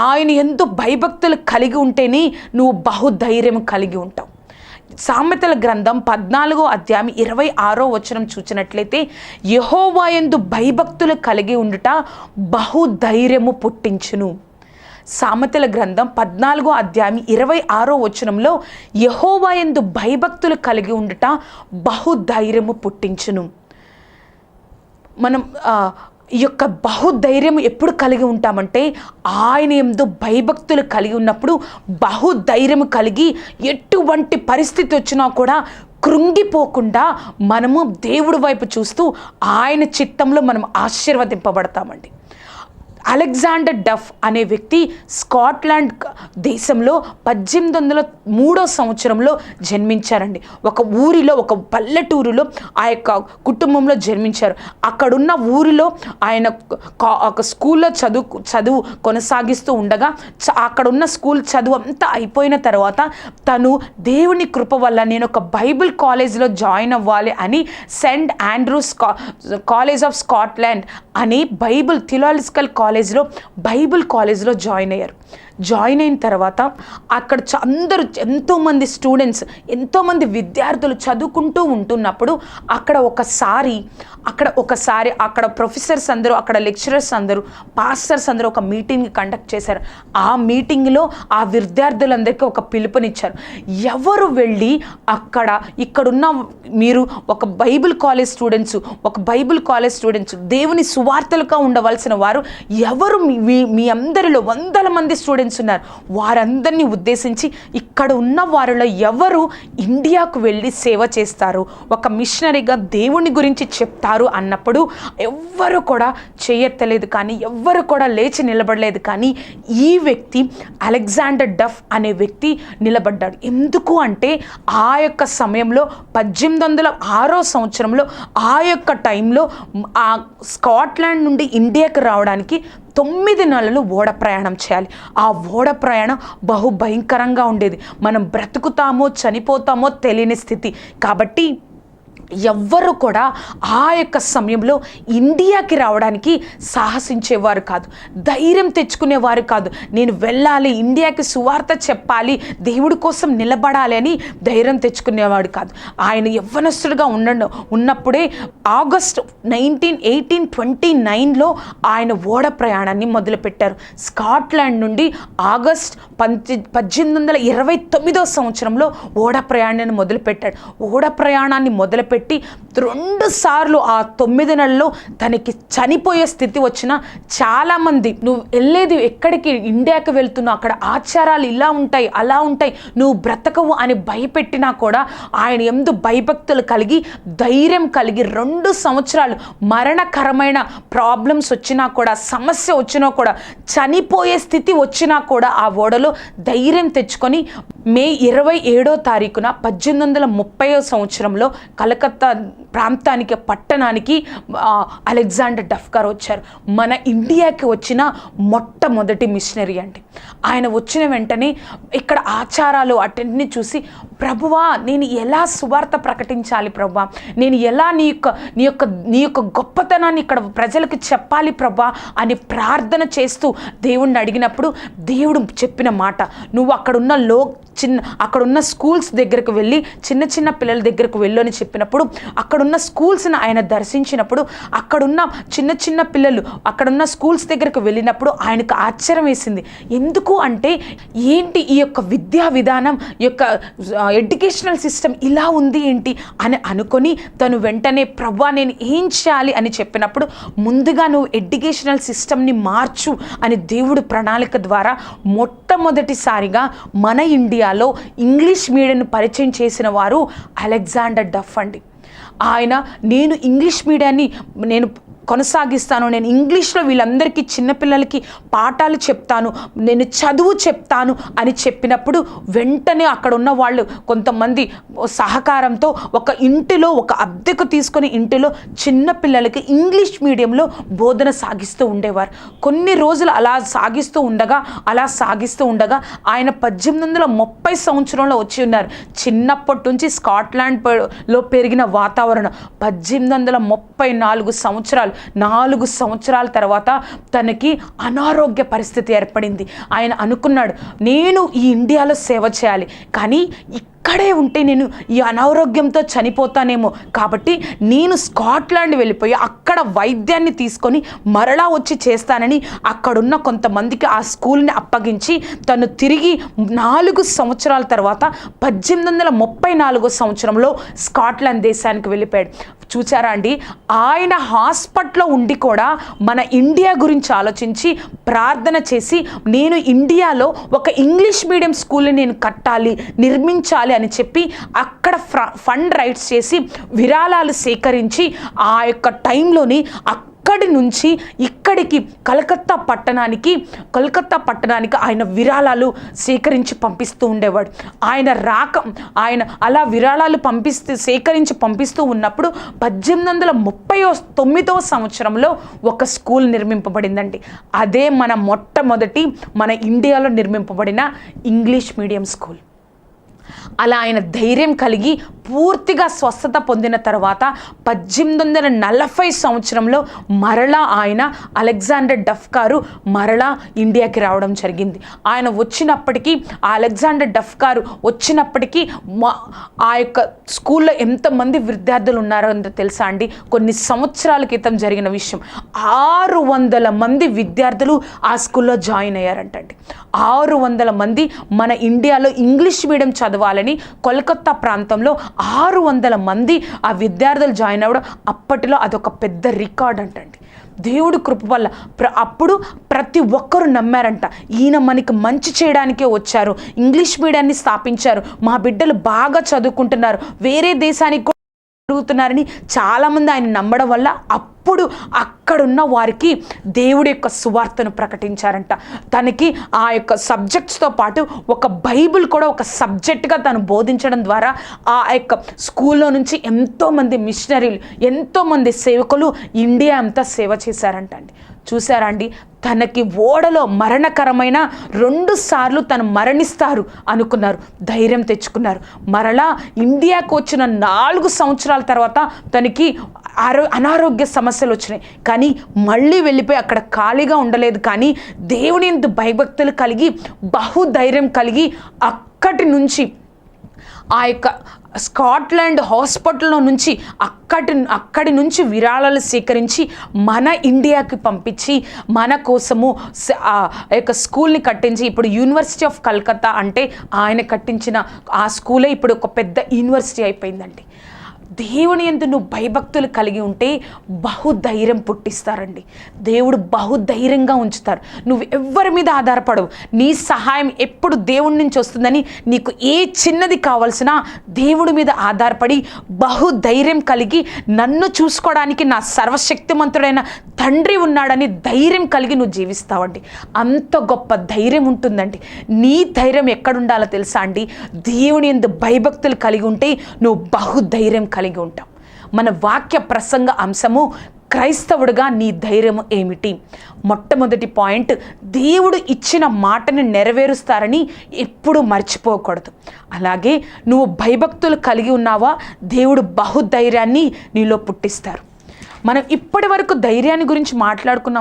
ఆయన యందు భయభక్తులు కలిగి ఉంటేనే నువ్వు బహుధైర్యం కలిగి ఉంటావు. సామెతల గ్రంథం 14వ అధ్యాయం 26వ వచనం చూసినట్లయితే, యెహోవా యందు భయభక్తులు కలిగి ఉండుట బహుధైర్యము పుట్టించును. సామెతల గ్రంథం 14వ అధ్యాయం 26వ వచనంలో యెహోవా యందు భయభక్తులు కలిగి ఉండుట బహుధైర్యము పుట్టించును. మనం ఈ యొక్క బహుధైర్యం ఎప్పుడు కలిగి ఉంటామంటే, ఆయన యందు భయభక్తులు కలిగి ఉన్నప్పుడు బహుధైర్యం కలిగి ఎటువంటి పరిస్థితి వచ్చినా కూడా కృంగిపోకుండా మనము దేవుడి వైపు చూస్తూ ఆయన చిత్తంలో మనం ఆశీర్వదింపబడతామండి. అలెగ్జాండర్ డఫ్ అనే వ్యక్తి స్కాట్లాండ్ దేశంలో 1803వ సంవత్సరంలో జన్మించారండి. ఒక ఊరిలో, ఒక పల్లెటూరులో ఆ యొక్క కుటుంబంలో జన్మించారు. అక్కడున్న ఊరిలో ఆయన ఒక స్కూల్లో చదువు కొనసాగిస్తూ ఉండగా అక్కడున్న స్కూల్ చదువు అంతా అయిపోయిన తర్వాత తను దేవుని కృప వల్ల నేను ఒక బైబిల్ కాలేజ్లో జాయిన్ అవ్వాలి అని saint Andrews college of Scotland అని థియోలాజికల్ బైబిల్ కాలేజ్లో జాయిన్ అయ్యారు. జాయిన్ అయిన తర్వాత అక్కడ అందరూ ఎంతోమంది స్టూడెంట్స్, ఎంతోమంది విద్యార్థులు చదువుకుంటూ ఉంటున్నప్పుడు అక్కడ ఒకసారి ప్రొఫెసర్స్ అందరూ, అక్కడ లెక్చరర్స్ అందరూ, పాస్టర్స్ అందరూ ఒక మీటింగ్ కండక్ట్ చేశారు. ఆ మీటింగ్లో ఆ విద్యార్థులందరికీ ఒక పిలుపునిచ్చారు. ఎవరు వెళ్ళి ఇక్కడున్న మీరు ఒక బైబిల్ కాలేజ్ స్టూడెంట్స్ దేవుని సువార్తలుగా ఉండవలసిన వారు ఎవరు, మీ అందరిలో వందల మంది స్టూడెంట్స్ ఉన్నారు, వారందరినీ ఉద్దేశించి ఇక్కడ ఉన్న వారిలో ఎవరు ఇండియాకు వెళ్ళి సేవ చేస్తారు, ఒక మిషనరీగా దేవుని గురించి చెప్తారు అన్నప్పుడు ఎవ్వరు కూడా చేయెత్తలేదు, కానీ ఎవ్వరు కూడా లేచి నిలబడలేదు. కానీ ఈ వ్యక్తి అలెగ్జాండర్ డఫ్ అనే వ్యక్తి నిలబడ్డాడు. ఎందుకు అంటే ఆ యొక్క సమయంలో 1806వ సంవత్సరంలో ఆ యొక్క టైంలో ఆ స్కాట్లాండ్ నుండి ఇండియాకి రావడానికి 9 నెలలు ఓడ ప్రయాణం చేయాలి. ఆ ఓడ ప్రయాణం బహుభయంకరంగా ఉండేది. మనం బ్రతుకుతామో చనిపోతామో తెలియని స్థితి. కాబట్టి ఎవ్వరు కూడా ఆ యొక్క సమయంలో ఇండియాకి రావడానికి సాహసించేవారు కాదు, ధైర్యం తెచ్చుకునేవారు కాదు. నేను వెళ్ళాలి, ఇండియాకి సువార్త చెప్పాలి, దేవుడి కోసం నిలబడాలి అని ధైర్యం తెచ్చుకునేవాడు కాదు. ఆయన యవ్వనస్తుడిగా ఉన్నప్పుడే ఆగస్ట్ 1829లో ఆయన ఓడ ప్రయాణాన్ని మొదలుపెట్టారు. స్కాట్లాండ్ నుండి ఆగస్ట్ 1829వ సంవత్సరంలో ఓడ ప్రయాణాన్ని మొదలుపెట్టాడు. ఓడ ప్రయాణాన్ని మొదలుపెట్టి 2 సార్లు ఆ 9 నెలల్లో తనకి చనిపోయే స్థితి వచ్చిన చాలామంది, నువ్వు వెళ్ళేది ఎక్కడికి, ఇండియాకి వెళ్తున్నావు, అక్కడ ఆచారాలు ఇలా ఉంటాయి అలా ఉంటాయి, నువ్వు బ్రతకవు అని భయపెట్టినా కూడా ఆయన యందు భయభక్తులు కలిగి ధైర్యం కలిగి 2 సంవత్సరాలు మరణకరమైన ప్రాబ్లమ్స్ వచ్చినా కూడా, సమస్య వచ్చినా కూడా, చనిపోయే స్థితి వచ్చినా కూడా ఆ ఓడలో ధైర్యం తెచ్చుకొని మే 27వ తారీఖున 1830వ సంవత్సరంలో కలకత్తా పట్టణానికి అలెగ్జాండర్ డఫ్ గారు వచ్చారు. మన ఇండియాకి వచ్చిన మొట్టమొదటి మిషనరీ అండి. ఆయన వచ్చిన వెంటనే ఇక్కడ ఆచారాలు అటెండ్ని చూసి, ప్రభువా నేను ఎలా సువార్త ప్రకటించాలి ప్రభువా, నేను ఎలా నీ యొక్క గొప్పతనాన్ని ఇక్కడ ప్రజలకు చెప్పాలి ప్రభువా అని ప్రార్థన చేస్తూ దేవుణ్ణి అడిగినప్పుడు దేవుడు చెప్పిన మాట, నువ్వు అక్కడున్న స్కూల్స్ దగ్గరకు వెళ్ళి చిన్న పిల్లల దగ్గరకు వెళ్ళు అని చెప్పినప్పుడు అక్కడున్న స్కూల్స్ని ఆయన దర్శించినప్పుడు అక్కడున్న చిన్న పిల్లలు అక్కడున్న స్కూల్స్ దగ్గరకు వెళ్ళినప్పుడు ఆయనకు ఆశ్చర్యం వేసింది. ఎందుకు అంటే ఏంటి ఈ యొక్క విద్యా విధానం, ఈ యొక్క ఎడ్యుకేషనల్ సిస్టమ్ ఇలా ఉంది ఏంటి అని అనుకొని తను వెంటనే ప్రభువా నేను ఏం చేయాలి అని చెప్పినప్పుడు, ముందుగా నువ్వు ఎడ్యుకేషనల్ సిస్టమ్ని మార్చు అని దేవుడు ప్రణాళిక ద్వారా మొట్టమొదటిసారిగా మన ఇండియాలో ఇంగ్లీష్ మీడియంను పరిచయం చేసిన వారు అలెగ్జాండర్ డఫ్ అండి. ఆయన నేను ఇంగ్లీష్ మీడియాన్ని కొనసాగిస్తాను, నేను ఇంగ్లీష్లో వీళ్ళందరికీ చిన్నపిల్లలకి పాఠాలు చెప్తాను, నేను చదువు చెప్తాను అని చెప్పినప్పుడు వెంటనే అక్కడ ఉన్న వాళ్ళు కొంతమంది సహకారంతో ఒక అద్దెకు తీసుకొని ఇంటిలో చిన్నపిల్లలకి ఇంగ్లీష్ మీడియంలో బోధన సాగిస్తూ ఉండేవారు. కొన్ని రోజులు అలా సాగిస్తూ ఉండగా ఆయన 1830 సంవత్సరంలో వచ్చి ఉన్నారు. చిన్నప్పటి నుంచి స్కాట్లాండ్లో పెరిగిన వాతావరణం 1834 సంవత్సరాలు 4 సంవత్సరాల తర్వాత తనకి అనారోగ్య పరిస్థితి ఏర్పడింది. ఆయన అనుకున్నాడు, నేను ఈ ఇండియాలో సేవ చేయాలి, కానీ ఇక్కడే ఉంటే నేను ఈ అనారోగ్యంతో చనిపోతానేమో, కాబట్టి నేను స్కాట్లాండ్ వెళ్ళిపోయి అక్కడ వైద్యాన్ని తీసుకొని మరలా వచ్చి చేస్తానని అక్కడున్న కొంతమందికి ఆ స్కూల్ని అప్పగించి తను తిరిగి 4 సంవత్సరాల తర్వాత 1834 సంవత్సరంలో స్కాట్లాండ్ దేశానికి వెళ్ళిపోయాడు. చూచారా అండి, ఆయన హాస్పిటల్లో ఉండి కూడా మన ఇండియా గురించి ఆలోచించి ప్రార్థన చేసి, నేను ఇండియాలో ఒక ఇంగ్లీష్ మీడియం స్కూల్ని నేను కట్టాలి, నిర్మించాలి అని చెప్పి అక్కడ ఫండ్ రైట్స్ చేసి విరాళాలు సేకరించి ఆ యొక్క టైంలోని అక్కడి నుంచి ఇక్కడికి కలకత్తా పట్టణానికి ఆయన విరాళాలు సేకరించి పంపిస్తూ ఉండేవాడు. ఆయన అలా విరాళాలు సేకరించి పంపిస్తూ ఉన్నప్పుడు 1839 సంవత్సరంలో ఒక స్కూల్ నిర్మింపబడిందండి. అదే మన ఇండియాలో నిర్మింపబడిన ఇంగ్లీష్ మీడియం స్కూల్. అలా ఆయన ధైర్యం కలిగి పూర్తిగా స్వస్థత పొందిన తర్వాత 1840 సంవత్సరంలో మరలా ఆయన అలెగ్జాండర్ డఫ్ గారు మరలా ఇండియాకి రావడం జరిగింది. ఆయన వచ్చినప్పటికీ ఆ యొక్క స్కూల్లో ఎంతమంది విద్యార్థులు ఉన్నారో అంత తెలుసా అండి? కొన్ని సంవత్సరాల క్రితం జరిగిన విషయం. 600 మంది విద్యార్థులు ఆ స్కూల్లో జాయిన్ అయ్యారంటండి. 600 మంది మన ఇండియాలో ఇంగ్లీష్ మీడియం చదవాలని కోల్కతా ప్రాంతంలో 600 మంది ఆ విద్యార్థులు జాయిన్ అవ్వడం అప్పటిలో అదొక పెద్ద రికార్డ్ అంటండి. దేవుడి కృప వల్ల అప్పుడు ప్రతి ఒక్కరు నమ్మారంట, ఈయన మనకి మంచి చేయడానికే వచ్చారు, ఇంగ్లీష్ మీడియాన్ని స్థాపించారు, మా బిడ్డలు బాగా చదువుకుంటున్నారు, వేరే దేశానికి జరుగుతున్నారని చాలామంది ఆయన నమ్మడం వల్ల అప్పుడు అక్కడున్న వారికి దేవుడి యొక్క సువార్తను ప్రకటించారంట. తనకి ఆ యొక్క సబ్జెక్ట్స్తో పాటు ఒక బైబిల్ కూడా ఒక సబ్జెక్ట్గా తను బోధించడం ద్వారా ఆ యొక్క స్కూల్లో నుంచి ఎంతోమంది మిషనరీలు, ఎంతోమంది సేవకులు ఇండియా అంతా సేవ చేశారంట అండి. చూసారా అండి, తనకి ఓడలో మరణకరమైన 2 సార్లు తను మరణిస్తారు అనుకున్నారు, ధైర్యం తెచ్చుకున్నారు. మరలా ఇండియాకు వచ్చిన 4 సంవత్సరాల తర్వాత తనకి అనారోగ్య సమస్యలు వచ్చినాయి, కానీ మళ్ళీ వెళ్ళిపోయి అక్కడ ఖాళీగా ఉండలేదు. కానీ దేవుని యందు భయభక్తులు కలిగి బహుధైర్యం కలిగి అక్కడి నుంచి ఆ యొక్క స్కాట్లాండ్ హాస్పిటల్లో నుంచి అక్కడి నుంచి విరాళాలు సేకరించి మన ఇండియాకి పంపించి మన కోసము ఆ యొక్క స్కూల్ని కట్టించి, ఇప్పుడు యూనివర్సిటీ ఆఫ్ కలకత్తా అంటే ఆయన కట్టించిన ఆ స్కూలే ఇప్పుడు ఒక పెద్ద యూనివర్సిటీ అయిపోయిందండి. దేవుని యందు నువ్వు భయభక్తులు కలిగి ఉంటే బహుధైర్యం పుట్టిస్తారండి. దేవుడు బహుధైర్యంగా ఉంచుతారు. నువ్వు ఎవ్వరి మీద ఆధారపడవు. నీ సహాయం ఎప్పుడు దేవుడి నుంచి వస్తుందని, నీకు ఏ చిన్నది కావాల్సినా దేవుడి మీద ఆధారపడి బహుధైర్యం కలిగి, నన్ను చూసుకోవడానికి నా సర్వశక్తిమంతుడైన తండ్రి ఉన్నాడని ధైర్యం కలిగి నువ్వు జీవిస్తావండి. అంత గొప్ప ధైర్యం ఉంటుందండి. నీ ధైర్యం ఎక్కడుండాలో తెలుసా అండి? దేవుని యందు భయభక్తులు కలిగి ఉంటే నువ్వు బహుధైర్యం కలిగి ఉంటాం. మన వాక్య ప్రసంగ అంశము క్రైస్తవుడిగా నీ ధైర్యం ఏమిటి? మొట్టమొదటి పాయింట్, దేవుడు ఇచ్చిన మాటని నెరవేరుస్తారని ఎప్పుడూ మర్చిపోకూడదు. అలాగే నువ్వు భయభక్తులు కలిగి ఉన్నావా, దేవుడు బహుధైర్యాన్ని నీలో పుట్టిస్తారు. మనం ఇప్పటి వరకు ధైర్యాన్ని గురించి మాట్లాడుకున్నాం.